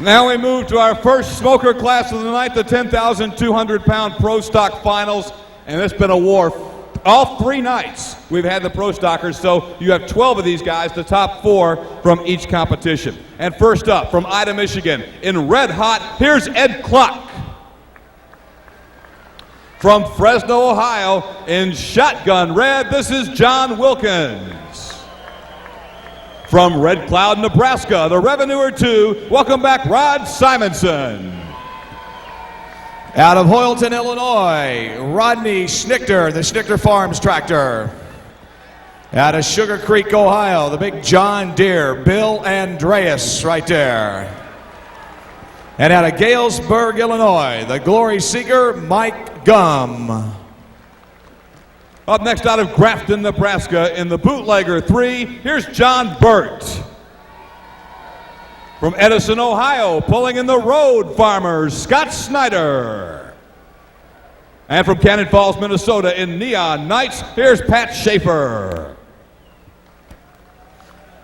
Now we move to our first smoker class of the night, the 10,200-pound Pro Stock Finals, and it's been a war. All 3 nights we've had the Pro Stockers, so you have 12 of these guys, the top 4 from each competition. And first up, from Ida, Michigan, in red hot, here's Ed Klock. From Fresno, Ohio, in shotgun red, this is John Wilkins. From Red Cloud, Nebraska, the Revenuer 2, welcome back Rod Simonson. Out of Hoyleton, Illinois, Rodney Schnichter, the Schnichter Farms tractor. Out of Sugar Creek, Ohio, the big John Deere, Bill Andreas right there. And out of Galesburg, Illinois, the Glory Seeker, Mike Gum. Up next out of Grafton, Nebraska, in the Bootlegger 3, here's John Burt. From Edison, Ohio, pulling in the Road Farmers, Scott Snyder. And from Cannon Falls, Minnesota, in Neon Knights, here's Pat Schaefer.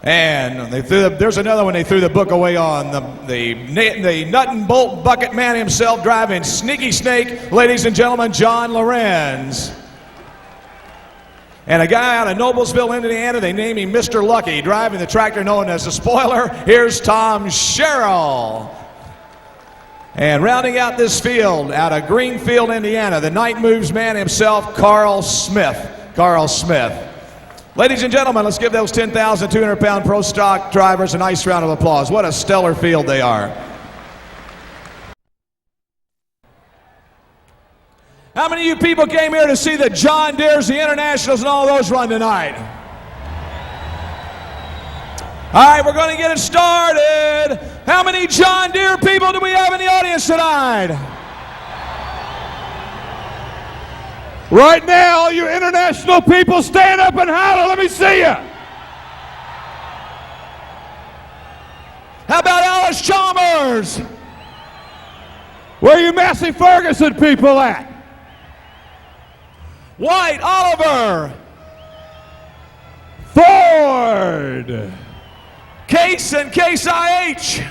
And there's another one they threw the book away on, the nut and bolt bucket man himself driving Sneaky Snake, ladies and gentlemen, John Lorenz. And a guy out of Noblesville, Indiana, they name him Mr. Lucky, driving the tractor known as the Spoiler. Here's Tom Sherrill. And rounding out this field, out of Greenfield, Indiana, the Night Moves man himself, Carl Smith. Carl Smith. Ladies and gentlemen, let's give those 10,200-pound Pro Stock drivers a nice round of applause. What a stellar field they are. How many of you people came here to see the John Deeres, the Internationals, and all those run tonight? All right, we're going to get it started. How many John Deere people do we have in the audience tonight? Right now, all you international people, stand up and holler. Let me see you. How about Alice Chalmers? Where are you Massey Ferguson people at? White Oliver. Ford. Case and Case IH.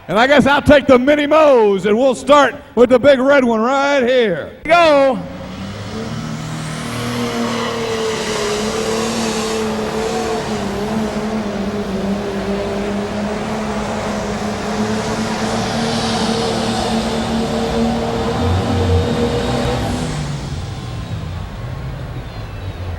And I guess I'll take the Mini Mo's, and we'll start with the big red one right here. Go.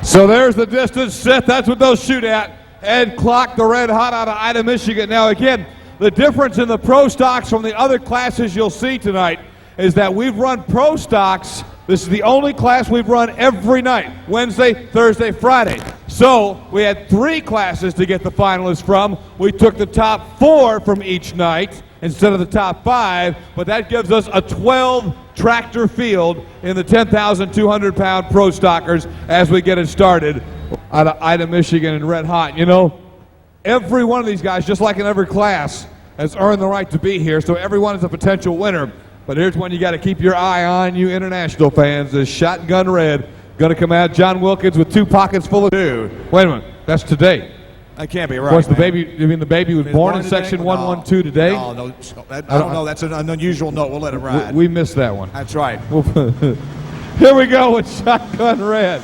So there's the distance set. That's what they'll shoot at. Ed Klock, the red hot out of Ida, Michigan. Now again, the difference in the Pro Stocks from the other classes you'll see tonight is that we've run Pro Stocks. This is the only class we've run every night, Wednesday, Thursday, Friday. So we had 3 classes to get the finalists from. We took the top 4 from each night instead of the top 5, but that gives us a 12 tractor field in the 10,200-pound Pro Stockers as we get it started out of Ida, Michigan, and red hot. You know, every one of these guys, just like in every class, has earned the right to be here, so everyone is a potential winner. But here's one you got to keep your eye on, you international fans. This shotgun red going to come out. John Wilkins with 2 pockets full of 2. Wait a minute, that's today. That can't be right. Of course, the baby, you mean the baby was born in section 112 today? No, I don't know. That's an unusual note. We'll let it ride. We missed that one. That's right. Here we go with shotgun red.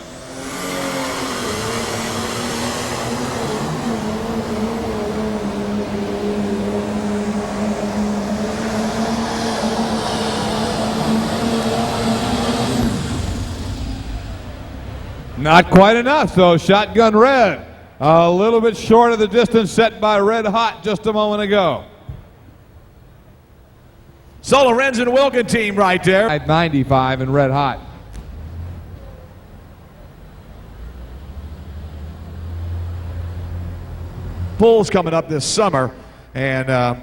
Not quite enough, so shotgun red. A little bit short of the distance set by red hot just a moment ago. So Lorenz and Wilkin team right there. At 95 in red hot. Pulls coming up this summer, and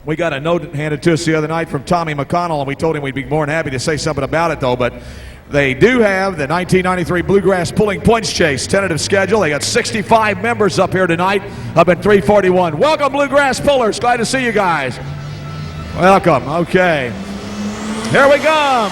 we got a note handed to us the other night from Tommy McConnell, and we told him we'd be more than happy to say something about it, though. But they do have the 1993 Bluegrass Pulling Points Chase tentative schedule. They got 65 members up here tonight, up at 341. Welcome, Bluegrass Pullers. Glad to see you guys. Welcome. Okay. Here we come.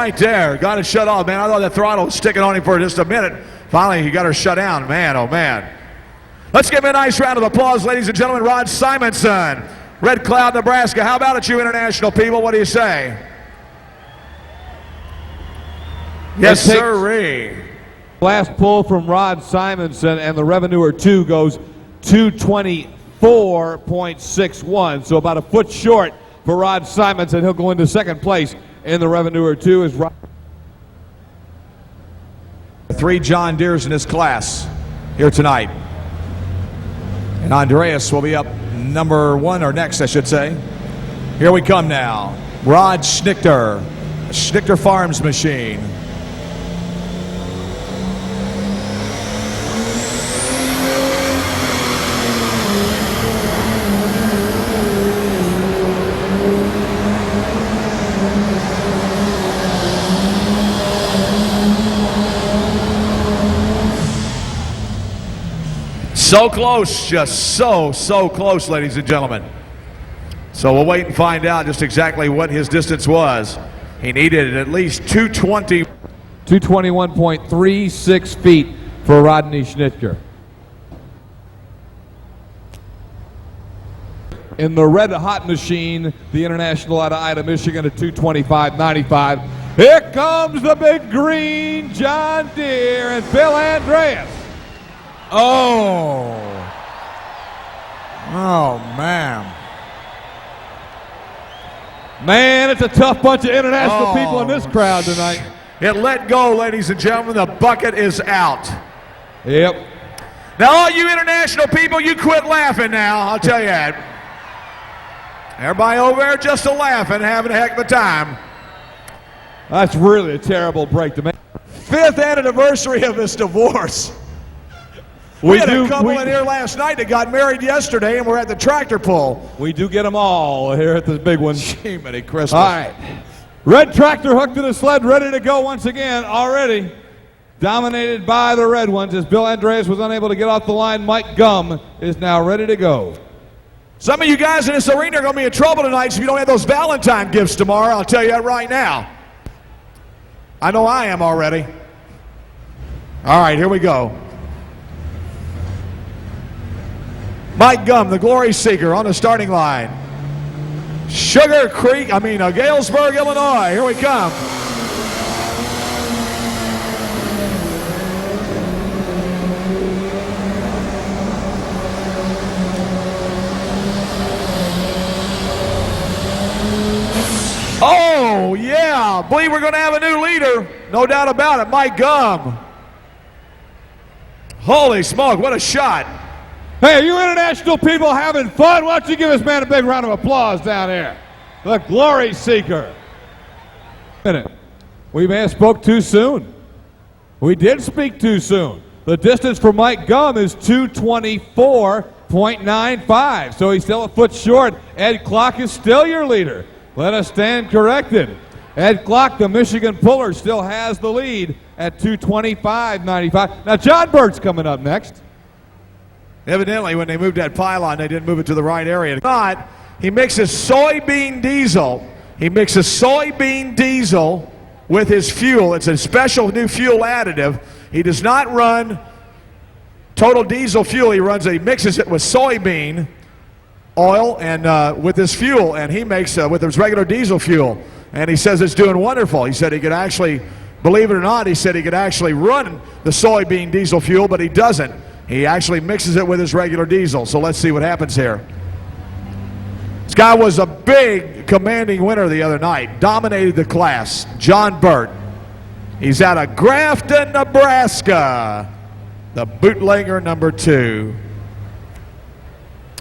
right there. Got it shut off, man. I thought that throttle was sticking on him for just a minute. Finally, he got her shut down. Man, oh, man. Let's give him a nice round of applause, ladies and gentlemen. Rod Simonson, Red Cloud, Nebraska. How about it, you international people? What do you say? Yes, sir. Last pull from Rod Simonson, and the Revenuer 2 goes 224.61, so about a foot short for Rod Simonson. He'll go into second place in the Revenuer 2 as Rod. 3 John Deeres in this class here tonight. And Andreas will be up number 1, or next, I should say. Here we come now. Rod Schnichter, Schnichter Farms machine. So close, just so close, ladies and gentlemen. So we'll wait and find out just exactly what his distance was. He needed at least 220. 221.36 feet for Rodney Schnittger. In the red hot machine, the international out of Ida, Michigan at 225.95. Here comes the big green John Deere and Bill Andreas. Oh, man. Man, it's a tough bunch of international people in this crowd tonight. It let go, ladies and gentlemen. The bucket is out. Yep. Now, all you international people, you quit laughing now. I'll tell you that. Everybody over there just laughing, having a heck of a time. That's really a terrible break to make. 5th anniversary of this divorce. We had a couple in here last night that got married yesterday, and we're at the tractor pull. We do get them all here at this big one. Gee, Merry Christmas. All right. Red tractor hooked to the sled, ready to go once again, already. Dominated by the red ones as Bill Andreas was unable to get off the line. Mike Gum is now ready to go. Some of you guys in this arena are going to be in trouble tonight if you don't have those Valentine gifts tomorrow. I'll tell you that right now. I know I am already. All right, here we go. Mike Gum, the Glory Seeker, on the starting line. Galesburg, Illinois. Here we come. Oh, yeah. I believe we're going to have a new leader. No doubt about it. Mike Gum. Holy smoke, what a shot. Hey, are you international people having fun? Why don't you give this man a big round of applause down here? The Glory Seeker. We may have spoke too soon. We did speak too soon. The distance for Mike Gum is 224.95, so he's still a foot short. Ed Klock is still your leader. Let us stand corrected. Ed Klock, the Michigan puller, still has the lead at 225.95. Now, John Burt's coming up next. Evidently, when they moved that pylon, they didn't move it to the right area. Not, he mixes soybean diesel. He mixes soybean diesel with his fuel. It's a special new fuel additive. He does not run total diesel fuel. He mixes it with soybean oil and with his fuel, and he makes with his regular diesel fuel. And he says it's doing wonderful. He said he could actually, believe it or not, he said he could actually run the soybean diesel fuel, but he doesn't. He actually mixes it with his regular diesel. So let's see what happens here. This guy was a big commanding winner the other night. Dominated the class. John Burt. He's out of Grafton, Nebraska. The bootlegger number 2.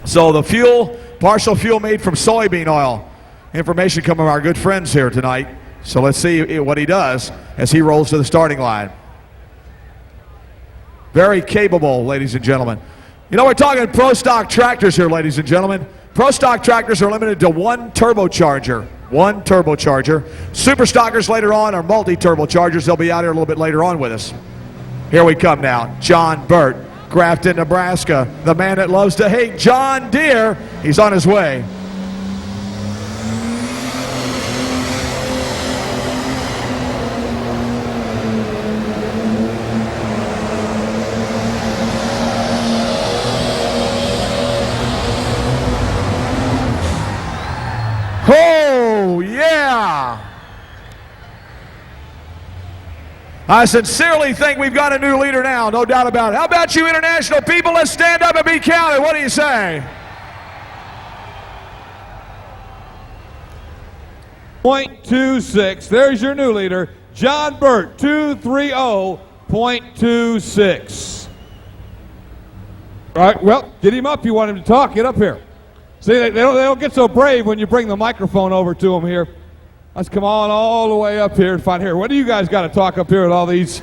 So the fuel, partial fuel made from soybean oil. Information coming from our good friends here tonight. So let's see what he does as he rolls to the starting line. Very capable, ladies and gentlemen. You know, we're talking pro stock tractors here, ladies and gentlemen. Pro stock tractors are limited to one turbocharger. One turbocharger. Super stockers later on are multi-turbochargers. They'll be out here a little bit later on with us. Here we come now. John Burt, Grafton, Nebraska. The man that loves to hate John Deere. He's on his way. I sincerely think we've got a new leader now, no doubt about it. How about you international people? Let's stand up and be counted. What do you say? .26. There's your new leader, John Burt, 230.26. All right, well, get him up. You want him to talk? Get up here. See, they don't get so brave when you bring the microphone over to them here. Let's come on all the way up here and find here. What do you guys got to talk up here with all these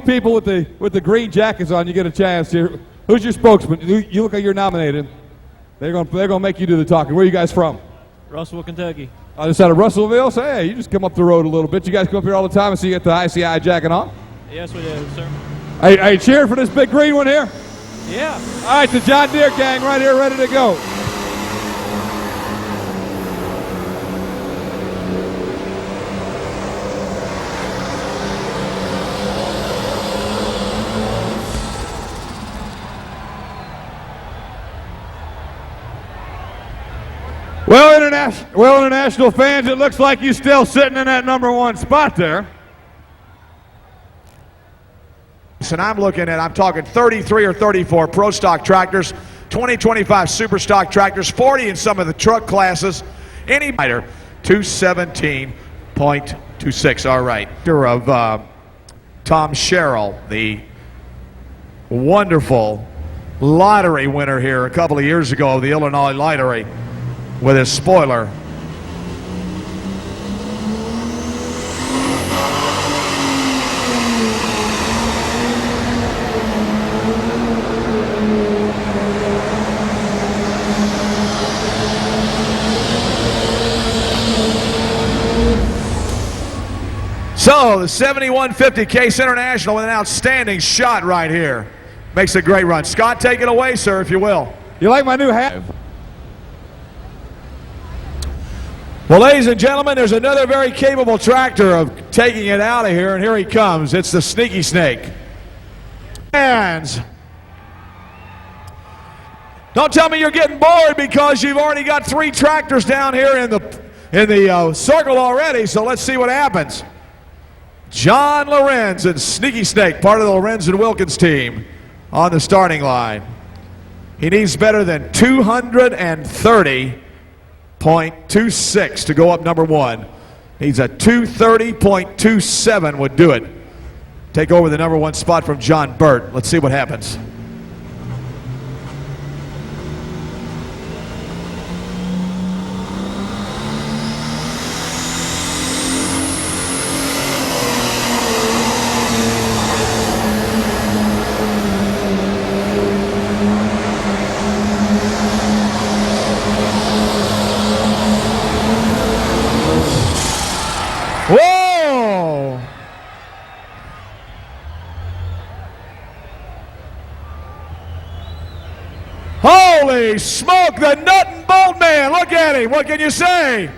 people with the green jackets on? You get a chance here. Who's your spokesman? You look like you're nominated. They're gonna make you do the talking. Where are you guys from? Russellville, Kentucky. Just out of Russellville. So hey, you just come up the road a little bit. You guys come up here all the time and see you get the ICI jacket on. Yes, we do, sir. Hey, cheering for this big green one here. Yeah. All right, the John Deere gang right here, ready to go. Well, international fans, it looks like you're still sitting in that #1 spot there. And I'm talking 33 or 34 Pro Stock tractors, 20, 25 Super Stock tractors, 40 in some of the truck classes. Any rider, 217.26. All right. Of Tom Sherrill, the wonderful lottery winner here a couple of years ago, the Illinois Lottery, with his spoiler. So the 7150 Case International with an outstanding shot right here. Makes a great run. Scott, take it away, sir, if you will. You like my new hat? Well, ladies and gentlemen, there's another very capable tractor of taking it out of here, and here he comes. It's the Sneaky Snake. Hands. Don't tell me you're getting bored because you've already got 3 tractors down here in the circle already, so let's see what happens. John Lorenz and Sneaky Snake, part of the Lorenz and Wilkins team, on the starting line. He needs better than 230.26 to go up #1. Needs a 230.27 would do it. Take over the #1 spot from John Burt. Let's see what happens. Whoa! Holy smoke, the nut and bolt man. Look at him. What can you say?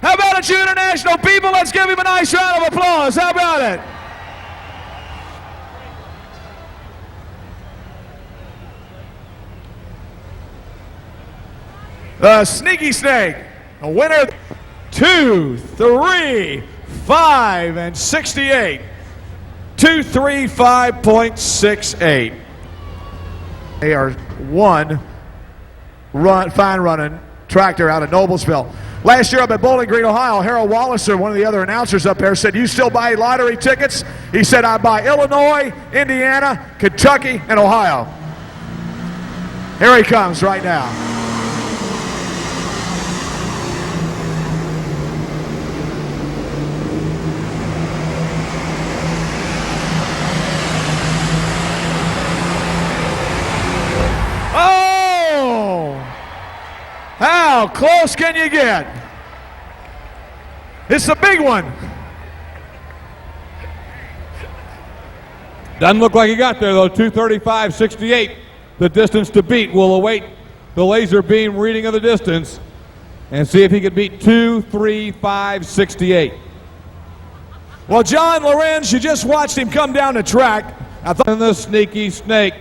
How about it, you international people? Let's give him a nice round of applause. How about it? The Sneaky Snake, a winner. 2, 3, 5, and 68. 235.68. They are one fine running tractor out of Noblesville. Last year up at Bowling Green, Ohio, Harold Walliser, one of the other announcers up there, said, "You still buy lottery tickets?" He said, "I buy Illinois, Indiana, Kentucky, and Ohio." Here he comes right now. How close can you get? It's a big one. Doesn't look like he got there though. 235.68. The distance to beat. We'll await the laser beam reading of the distance and see if he can beat 235.68. Well, John Lorenz, you just watched him come down the track. I thought the Sneaky Snake.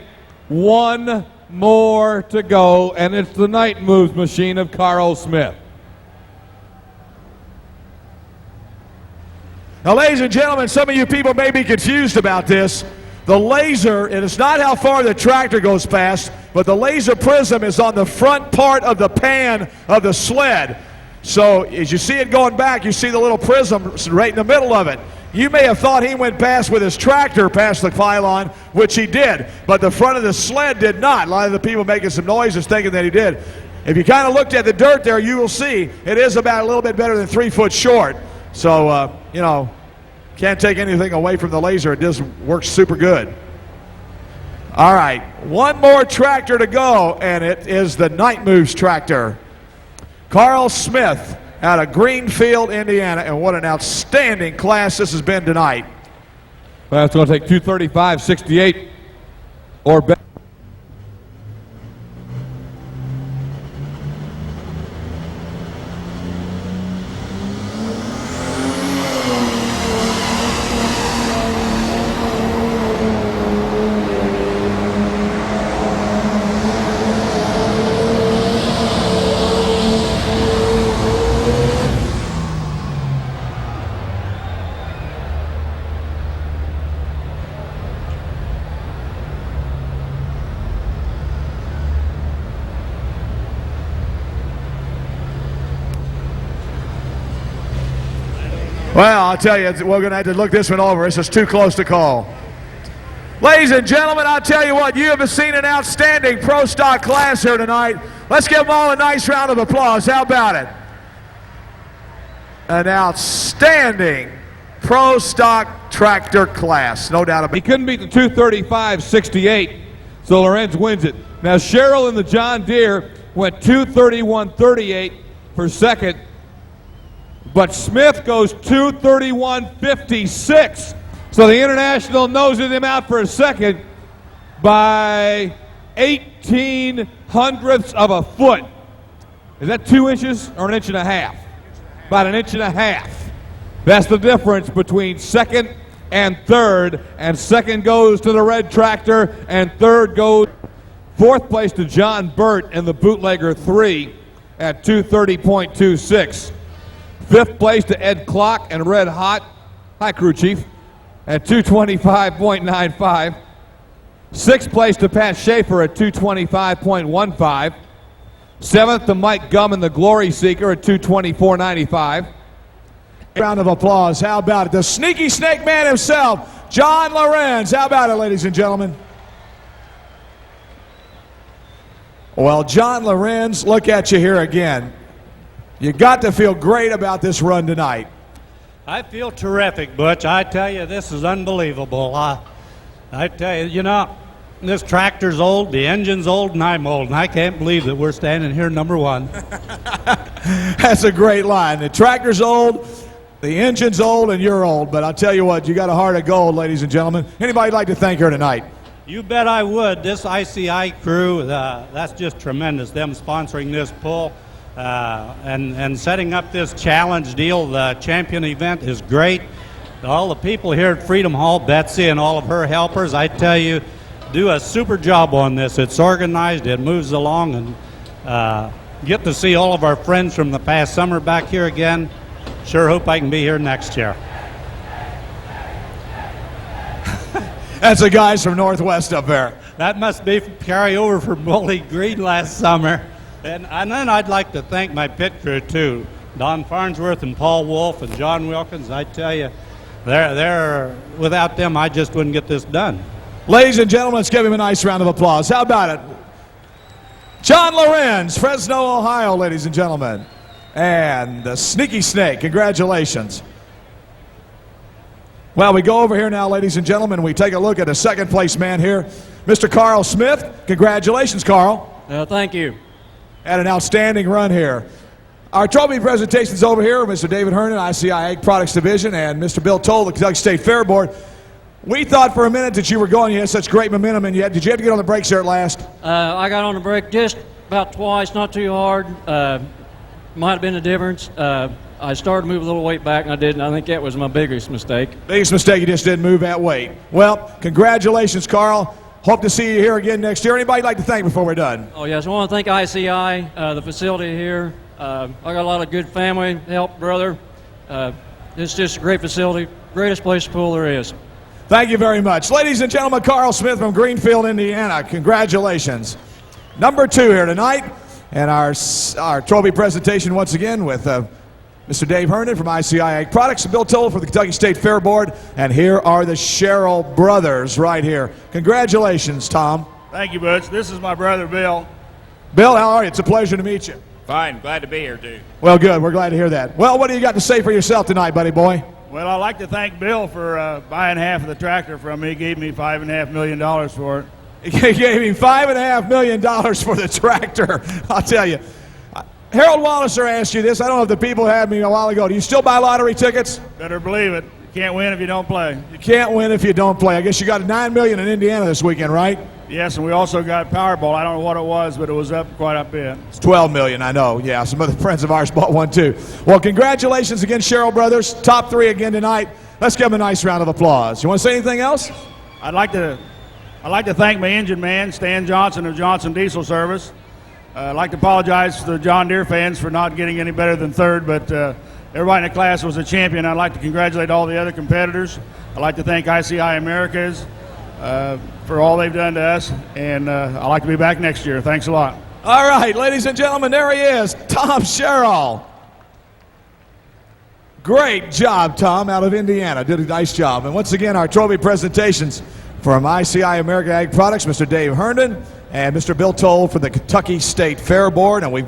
One more to go, and it's the night moves machine of Carl Smith. Now, ladies and gentlemen, some of you people may be confused about this. The laser, and it's not how far the tractor goes past, but the laser prism is on the front part of the pan of the sled. So as you see it going back, you see the little prism right in the middle of it. You may have thought he went past with his tractor past the pylon, which he did, but the front of the sled did not. A lot of the people making some noises thinking that he did. If you kind of looked at the dirt there, you will see it is about a little bit better than 3 foot short. So, you know, can't take anything away from the laser. It just works super good. All right, one more tractor to go, and it is the Night Moves tractor. Carl Smith out of Greenfield, Indiana, and what an outstanding class this has been tonight. Well, it's going to take 2:35.68 or better. Well, I'll tell you, we're going to have to look this one over. This is too close to call. Ladies and gentlemen, I'll tell you what, you have seen an outstanding Pro Stock class here tonight. Let's give them all a nice round of applause. How about it? An outstanding Pro Stock tractor class, no doubt about it. He couldn't beat the 2:35.68, so Lorenz wins it. Now, Sherrill in the John Deere went 2:31.38 for second, but Smith goes 2:31.56. So the International noses him out for a second by 18 hundredths of a foot. Is that 2 inches or an inch and a half? About an inch and a half. That's the difference between second and third. And second goes to the red tractor, and third goes fourth place to John Burt in the Bootlegger 3 at 2:30.26. Fifth place to Ed Clock and Red Hot, hi crew chief, at 2:25.95. Sixth place to Pat Schaefer at 2:25.15. Seventh to Mike Gum and the Glory Seeker at 2:24.95. Round of applause. How about it? The sneaky snake man himself, John Lorenz. How about it, ladies and gentlemen? Well, John Lorenz, look at you here again. You got to feel great about this run tonight. I feel terrific, Butch. I tell you, this is unbelievable. I tell you, you know, this tractor's old, the engine's old, and I'm old, and I can't believe that we're standing here number one. That's a great line. The tractor's old, the engine's old, and you're old. But I'll tell you what, you got a heart of gold, ladies and gentlemen. Anybody like to thank her tonight? You bet I would. This ICI crew, that's just tremendous. Them sponsoring this pull and setting up this challenge deal, the champion event is great. All the people here at Freedom Hall, Betsy and all of her helpers, I tell you, do a super job on this. It's organized, it moves along, and get to see all of our friends from the past summer back here again. Sure hope I can be here next year. That's the guys from Northwest up there. That must be carryover from Bowling Green last summer. And then I'd like to thank my pit crew too, Don Farnsworth and Paul Wolf and John Wilkins. I tell you, they're without them, I just wouldn't get this done. Ladies and gentlemen, let's give him a nice round of applause. How about it? John Lorenz, Fresno, Ohio, ladies and gentlemen. And the Sneaky Snake, congratulations. Well, we go over here now, ladies and gentlemen. We take a look at a second place man here, Mr. Carl Smith. Congratulations, Carl. Thank you. Had an outstanding run here. Our trophy presentation's over here. Mr. David Hernan, ICI Ag Products Division, and Mr. Bill Toll, the Kentucky State Fair Board. We thought for a minute that you were going. You had such great momentum, and did you have to get on the brakes there at last? I got on the brake just about twice, not too hard. Might have been the difference. I started to move a little weight back, and I didn't. I think that was my biggest mistake. Biggest mistake, you just didn't move that weight. Well, congratulations, Carl. Hope to see you here again next year. Anybody like to thank before we're done? Oh, yes. I want to thank ICI, the facility here. I got a lot of good family help, brother. It's just a great facility, greatest place to pull there is. Thank you very much. Ladies and gentlemen, Carl Smith from Greenfield, Indiana. Congratulations. Number 2 here tonight. And our trophy presentation once again with Mr. Dave Herndon from ICI Ag Products, Bill Toll for the Kentucky State Fair Board, and here are the Sherrill brothers right here. Congratulations, Tom. Thank you, Butch. This is my brother, Bill. Bill, how are you? It's a pleasure to meet you. Fine. Glad to be here, too. Well, good. We're glad to hear that. Well, what do you got to say for yourself tonight, buddy boy? Well, I'd like to thank Bill for buying half of the tractor from me. He gave me $5.5 million for it. He gave him $5.5 million for the tractor. I'll tell you. Harold Walliser asked you this. I don't know if the people had me a while ago. Do you still buy lottery tickets? Better believe it. You can't win if you don't play. You can't win if you don't play. I guess you got $9 million in Indiana this weekend, right? Yes, and we also got Powerball. I don't know what it was, but it was up quite a bit. It's $12 million, I know. Yeah, some other friends of ours bought one too. Well, congratulations again, Sherrill brothers. Top 3 again tonight. Let's give them a nice round of applause. You want to say anything else? I'd like to thank my engine man, Stan Johnson of Johnson Diesel Service. I'd like to apologize to the John Deere fans for not getting any better than 3rd, but everybody in the class was a champion. I'd like to congratulate all the other competitors. I'd like to thank ICI Americas for all they've done to us, and I'd like to be back next year. Thanks a lot. All right, ladies and gentlemen, there he is, Tom Sherrill. Great job, Tom, out of Indiana. Did a nice job. And once again, our trophy presentations from ICI American Ag Products, Mr. Dave Herndon and Mr. Bill Toll for the Kentucky State Fair Board. And we've